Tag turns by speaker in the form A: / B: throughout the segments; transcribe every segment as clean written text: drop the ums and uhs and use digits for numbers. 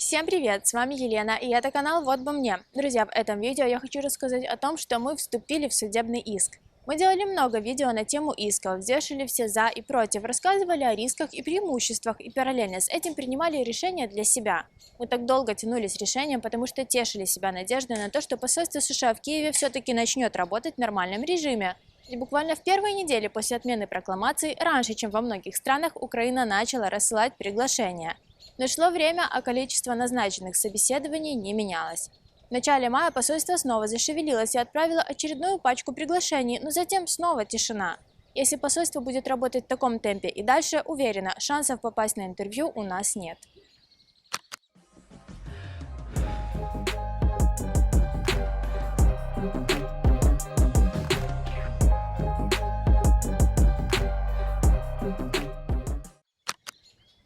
A: Всем привет, с вами Елена, и это канал Вот бы мне. Друзья, в этом видео я хочу рассказать о том, что мы вступили в судебный иск. Мы делали много видео на тему исков, взвешивали все за и против, рассказывали о рисках и преимуществах и параллельно с этим принимали решения для себя. Мы так долго тянули с решением, потому что тешили себя надеждой на то, что посольство США в Киеве все-таки начнет работать в нормальном режиме. И буквально в первые недели после отмены прокламации, раньше, чем во многих странах, Украина начала рассылать приглашения. Но шло время, а количество назначенных собеседований не менялось. В начале мая посольство снова зашевелилось и отправило очередную пачку приглашений, но затем снова тишина. Если посольство будет работать в таком темпе и дальше, уверена, шансов попасть на интервью у нас нет.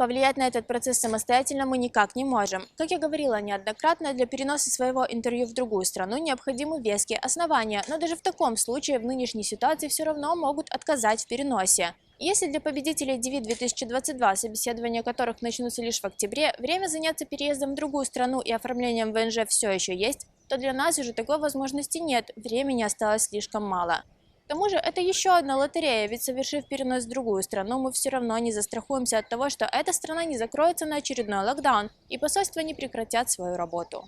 A: Повлиять на этот процесс самостоятельно мы никак не можем. Как я говорила неоднократно, для переноса своего интервью в другую страну необходимы веские основания, но даже в таком случае в нынешней ситуации все равно могут отказать в переносе. Если для победителей DV-2022, собеседования которых начнутся лишь в октябре, время заняться переездом в другую страну и оформлением ВНЖ все еще есть, то для нас уже такой возможности нет, времени осталось слишком мало. К тому же это еще одна лотерея, ведь совершив перенос в другую страну, мы все равно не застрахуемся от того, что эта страна не закроется на очередной локдаун и посольства не прекратят свою работу.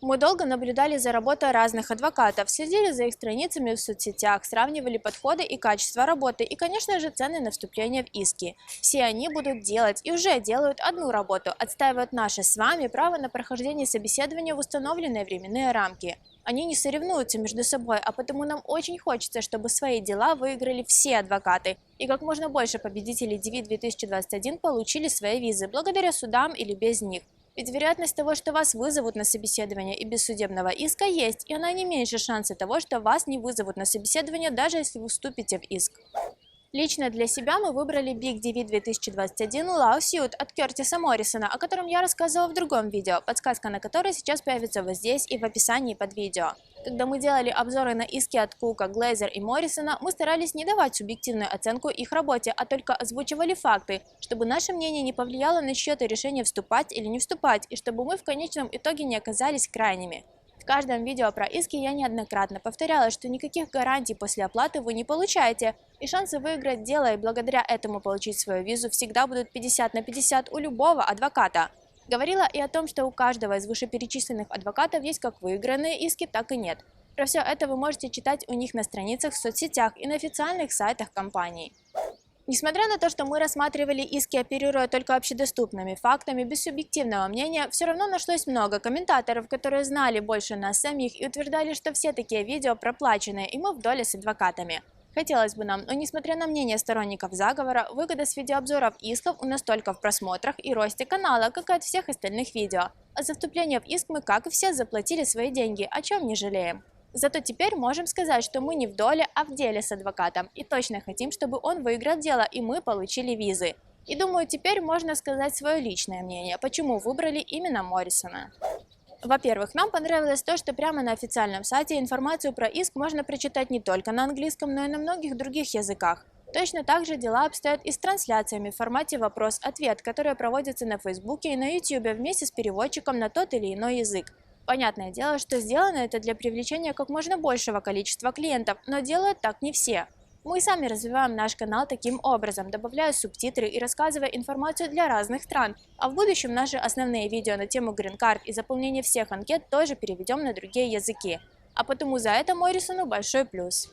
A: Мы долго наблюдали за работой разных адвокатов, следили за их страницами в соцсетях, сравнивали подходы и качество работы и, конечно же, цены на вступление в иски. Все они будут делать и уже делают одну работу – отстаивают наше с вами право на прохождение собеседования в установленные временные рамки. Они не соревнуются между собой, а потому нам очень хочется, чтобы свои дела выиграли все адвокаты, и как можно больше победителей DV-2021 получили свои визы, благодаря судам или без них. Ведь вероятность того, что вас вызовут на собеседование и без судебного иска, есть, и она не меньше шанса того, что вас не вызовут на собеседование, даже если вы вступите в иск. Лично для себя мы выбрали Big DV 2021 Lawsuit от Кертиса Моррисона, о котором я рассказывала в другом видео, подсказка на которое сейчас появится вот здесь и в описании под видео. Когда мы делали обзоры на иски от Кука, Глейзер и Моррисона, мы старались не давать субъективную оценку их работе, а только озвучивали факты, чтобы наше мнение не повлияло на чье-то решение вступать или не вступать, и чтобы мы в конечном итоге не оказались крайними. В каждом видео про иски я неоднократно повторяла, что никаких гарантий после оплаты вы не получаете, и шансы выиграть дело и благодаря этому получить свою визу всегда будут 50 на 50 у любого адвоката. Говорила и о том, что у каждого из вышеперечисленных адвокатов есть как выигранные иски, так и нет. Про все это вы можете читать у них на страницах в соцсетях и на официальных сайтах компаний. Несмотря на то, что мы рассматривали иски, оперируя только общедоступными фактами, без субъективного мнения, все равно нашлось много комментаторов, которые знали больше нас самих и утверждали, что все такие видео проплаченные, и мы в доле с адвокатами. Хотелось бы нам, но несмотря на мнение сторонников заговора, выгода с видеообзоров исков у нас только в просмотрах и росте канала, как и от всех остальных видео. А за вступление в иск мы, как и все, заплатили свои деньги, о чем не жалеем. Зато теперь можем сказать, что мы не в доле, а в деле с адвокатом, и точно хотим, чтобы он выиграл дело, и мы получили визы. И думаю, теперь можно сказать свое личное мнение, почему выбрали именно Моррисона. Во-первых, нам понравилось то, что прямо на официальном сайте информацию про иск можно прочитать не только на английском, но и на многих других языках. Точно так же дела обстоят и с трансляциями в формате вопрос-ответ, которые проводятся на Фейсбуке и на Ютубе вместе с переводчиком на тот или иной язык. Понятное дело, что сделано это для привлечения как можно большего количества клиентов, но делают так не все. Мы сами развиваем наш канал таким образом, добавляя субтитры и рассказывая информацию для разных стран, а в будущем наши основные видео на тему грин-карт и заполнение всех анкет тоже переведем на другие языки. А потому за это Моррисону большой плюс.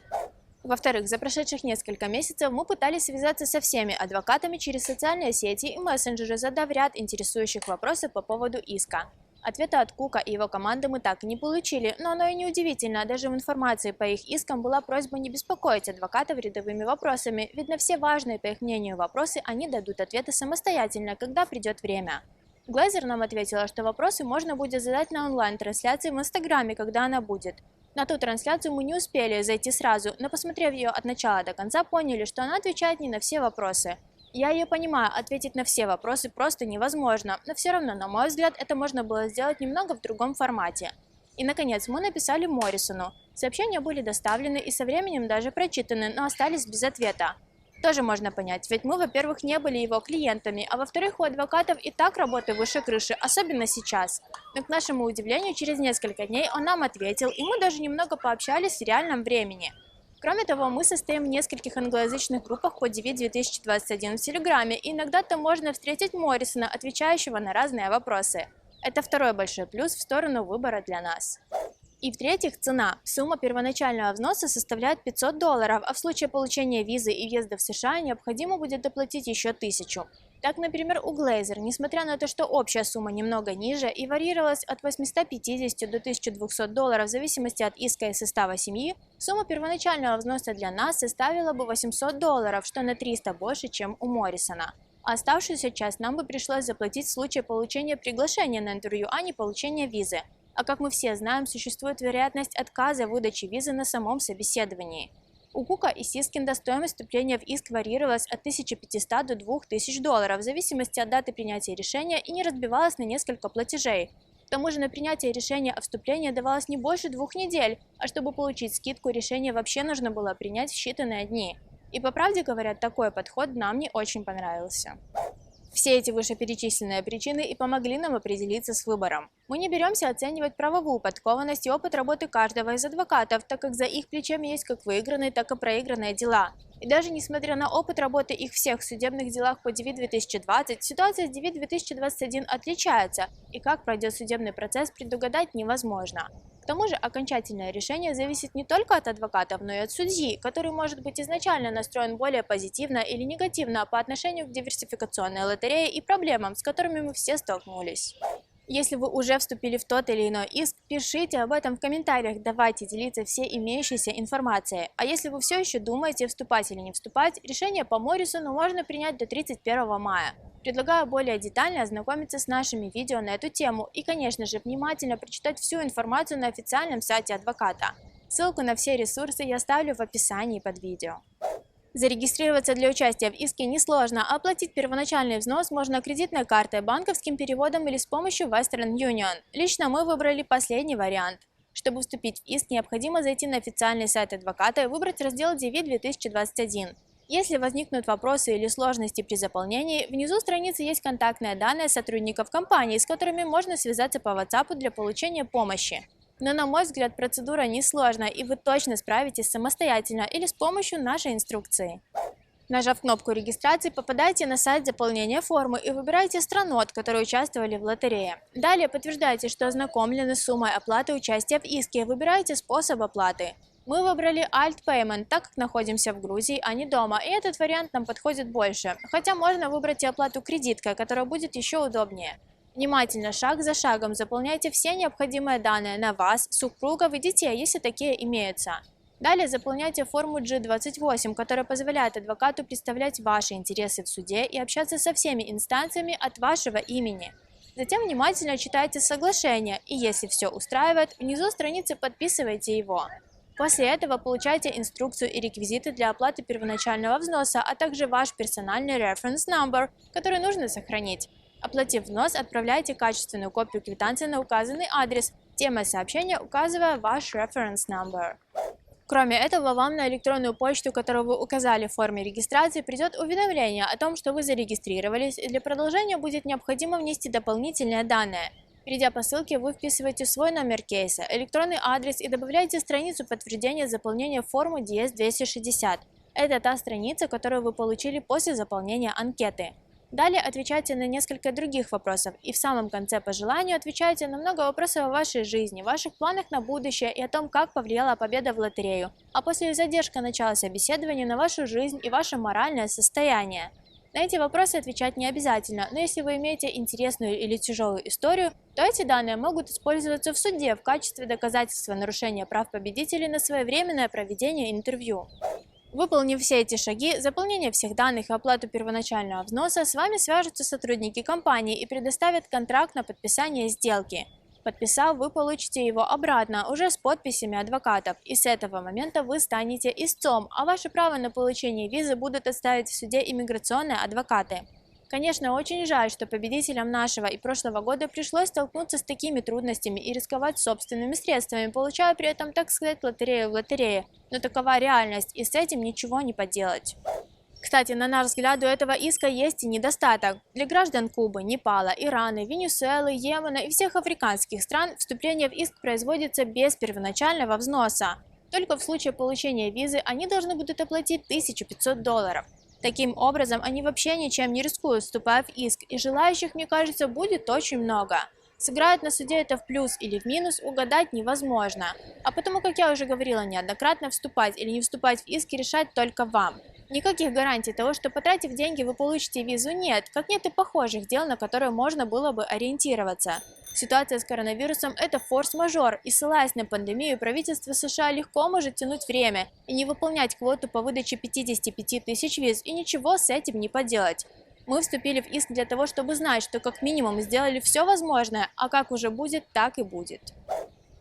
A: Во-вторых, за прошедших несколько месяцев мы пытались связаться со всеми адвокатами через социальные сети и мессенджеры, задав ряд интересующих вопросов по поводу иска. Ответа от Кука и его команды мы так и не получили, но оно и не удивительно, даже в информации по их искам была просьба не беспокоить адвокатов рядовыми вопросами, ведь на все важные, по их мнению, вопросы они дадут ответы самостоятельно, когда придет время. Глейзер нам ответила, что вопросы можно будет задать на онлайн-трансляции в Инстаграме, когда она будет. На ту трансляцию мы не успели зайти сразу, но посмотрев ее от начала до конца, поняли, что она отвечает не на все вопросы. Я ее понимаю, ответить на все вопросы просто невозможно, но все равно, на мой взгляд, это можно было сделать немного в другом формате. И, наконец, мы написали Моррисону. Сообщения были доставлены и со временем даже прочитаны, но остались без ответа. Тоже можно понять, ведь мы, во-первых, не были его клиентами, а во-вторых, у адвокатов и так работы выше крыши, особенно сейчас. Но, к нашему удивлению, через несколько дней он нам ответил, и мы даже немного пообщались в реальном времени. Кроме того, мы состоим в нескольких англоязычных группах по DV 2021 в Телеграме, и иногда там можно встретить Моррисона, отвечающего на разные вопросы. Это второй большой плюс в сторону выбора для нас. И в-третьих, цена. Сумма первоначального взноса составляет $500, а в случае получения визы и въезда в США необходимо будет доплатить еще 1000. Так, например, у Glazer, несмотря на то, что общая сумма немного ниже и варьировалась от 850 до $1200 в зависимости от иска и состава семьи, сумма первоначального взноса для нас составила бы $800, что на 300 больше, чем у Моррисона. А оставшуюся часть нам бы пришлось заплатить в случае получения приглашения на интервью, а не получения визы. А как мы все знаем, существует вероятность отказа в выдаче визы на самом собеседовании. У Кука и Сискинда стоимость вступления в иск варьировалась от 1500 до $2000 в зависимости от даты принятия решения и не разбивалась на несколько платежей. К тому же на принятие решения о вступлении давалось не больше 2 недель, а чтобы получить скидку, решение вообще нужно было принять в считанные дни. И по правде говоря, такой подход нам не очень понравился. Все эти вышеперечисленные причины и помогли нам определиться с выбором. Мы не беремся оценивать правовую подкованность и опыт работы каждого из адвокатов, так как за их плечами есть как выигранные, так и проигранные дела. И даже несмотря на опыт работы их всех в судебных делах по DV 2020, ситуация с DV 2021 отличается, и как пройдет судебный процесс, предугадать невозможно. К тому же окончательное решение зависит не только от адвокатов, но и от судьи, который может быть изначально настроен более позитивно или негативно по отношению к диверсификационной лотерее и проблемам, с которыми мы все столкнулись. Если вы уже вступили в тот или иной иск, пишите об этом в комментариях, давайте делиться всей имеющейся информацией. А если вы все еще думаете, вступать или не вступать, решение по Моррисону можно принять до 31 мая. Предлагаю более детально ознакомиться с нашими видео на эту тему и, конечно же, внимательно прочитать всю информацию на официальном сайте адвоката. Ссылку на все ресурсы я оставлю в описании под видео. Зарегистрироваться для участия в иске несложно, а оплатить первоначальный взнос можно кредитной картой, банковским переводом или с помощью Western Union. Лично мы выбрали последний вариант. Чтобы вступить в иск, необходимо зайти на официальный сайт адвоката и выбрать раздел DV 2021. Если возникнут вопросы или сложности при заполнении, внизу страницы есть контактные данные сотрудников компании, с которыми можно связаться по WhatsApp для получения помощи. Но, на мой взгляд, процедура несложная, и вы точно справитесь самостоятельно или с помощью нашей инструкции. Нажав кнопку регистрации, попадаете на сайт заполнения формы и выбираете страну, от которой участвовали в лотерее. Далее подтверждаете, что ознакомлены с суммой оплаты участия в иске, выбираете способ оплаты. Мы выбрали Alt Payment, так как находимся в Грузии, а не дома, и этот вариант нам подходит больше. Хотя можно выбрать и оплату кредиткой, которая будет еще удобнее. Внимательно, шаг за шагом заполняйте все необходимые данные на вас, супругов и детей, если такие имеются. Далее заполняйте форму G28, которая позволяет адвокату представлять ваши интересы в суде и общаться со всеми инстанциями от вашего имени. Затем внимательно читайте соглашение, и если все устраивает, внизу страницы подписывайте его. После этого получайте инструкцию и реквизиты для оплаты первоначального взноса, а также ваш персональный reference number, который нужно сохранить. Оплатив взнос, отправляйте качественную копию квитанции на указанный адрес, темой сообщения указывая ваш reference number. Кроме этого, вам на электронную почту, которую вы указали в форме регистрации, придет уведомление о том, что вы зарегистрировались, и для продолжения будет необходимо внести дополнительные данные. Перейдя по ссылке, вы вписываете свой номер кейса, электронный адрес и добавляете страницу подтверждения заполнения формы DS-260. Это та страница, которую вы получили после заполнения анкеты. Далее отвечайте на несколько других вопросов и в самом конце по желанию отвечайте на много вопросов о вашей жизни, ваших планах на будущее и о том, как повлияла победа в лотерею, а после задержка начала собеседования на вашу жизнь и ваше моральное состояние. На эти вопросы отвечать не обязательно, но если вы имеете интересную или тяжелую историю, то эти данные могут использоваться в суде в качестве доказательства нарушения прав победителей на своевременное проведение интервью. Выполнив все эти шаги, заполнение всех данных и оплату первоначального взноса, с вами свяжутся сотрудники компании и предоставят контракт на подписание сделки. Подписав, вы получите его обратно, уже с подписями адвокатов, и с этого момента вы станете истцом, а ваше право на получение визы будут отстаивать в суде иммиграционные адвокаты. Конечно, очень жаль, что победителям нашего и прошлого года пришлось столкнуться с такими трудностями и рисковать собственными средствами, получая при этом, так сказать, лотерею в лотерее. Но такова реальность, и с этим ничего не поделать. Кстати, на наш взгляд, у этого иска есть и недостаток. Для граждан Кубы, Непала, Ирана, Венесуэлы, Йемена и всех африканских стран вступление в иск производится без первоначального взноса. Только в случае получения визы они должны будут оплатить $1500. Таким образом, они вообще ничем не рискуют, вступая в иск, и желающих, мне кажется, будет очень много. Сыграет на суде это в плюс или в минус, угадать невозможно. А потому, как я уже говорила неоднократно, вступать или не вступать в иски решать только вам. Никаких гарантий того, что потратив деньги вы получите визу, нет, как нет и похожих дел, на которые можно было бы ориентироваться. Ситуация с коронавирусом – это форс-мажор, и ссылаясь на пандемию, правительство США легко может тянуть время и не выполнять квоту по выдаче 55 тысяч виз, и ничего с этим не поделать. Мы вступили в иск для того, чтобы знать, что как минимум сделали все возможное, а как уже будет, так и будет.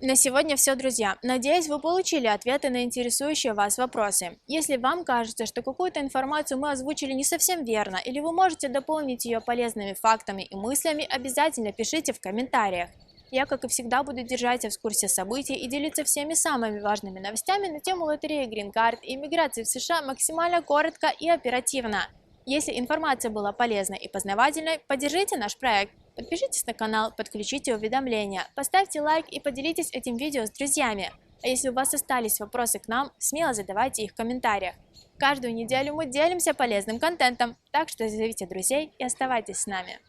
A: На сегодня все, друзья. Надеюсь, вы получили ответы на интересующие вас вопросы. Если вам кажется, что какую-то информацию мы озвучили не совсем верно, или вы можете дополнить ее полезными фактами и мыслями, обязательно пишите в комментариях. Я, как и всегда, буду держать вас в курсе событий и делиться всеми самыми важными новостями на тему лотереи Green Card и иммиграции в США максимально коротко и оперативно. Если информация была полезной и познавательной, поддержите наш проект. Подпишитесь на канал, подключите уведомления, поставьте лайк и поделитесь этим видео с друзьями. А если у вас остались вопросы к нам, смело задавайте их в комментариях. Каждую неделю мы делимся полезным контентом, так что зовите друзей и оставайтесь с нами.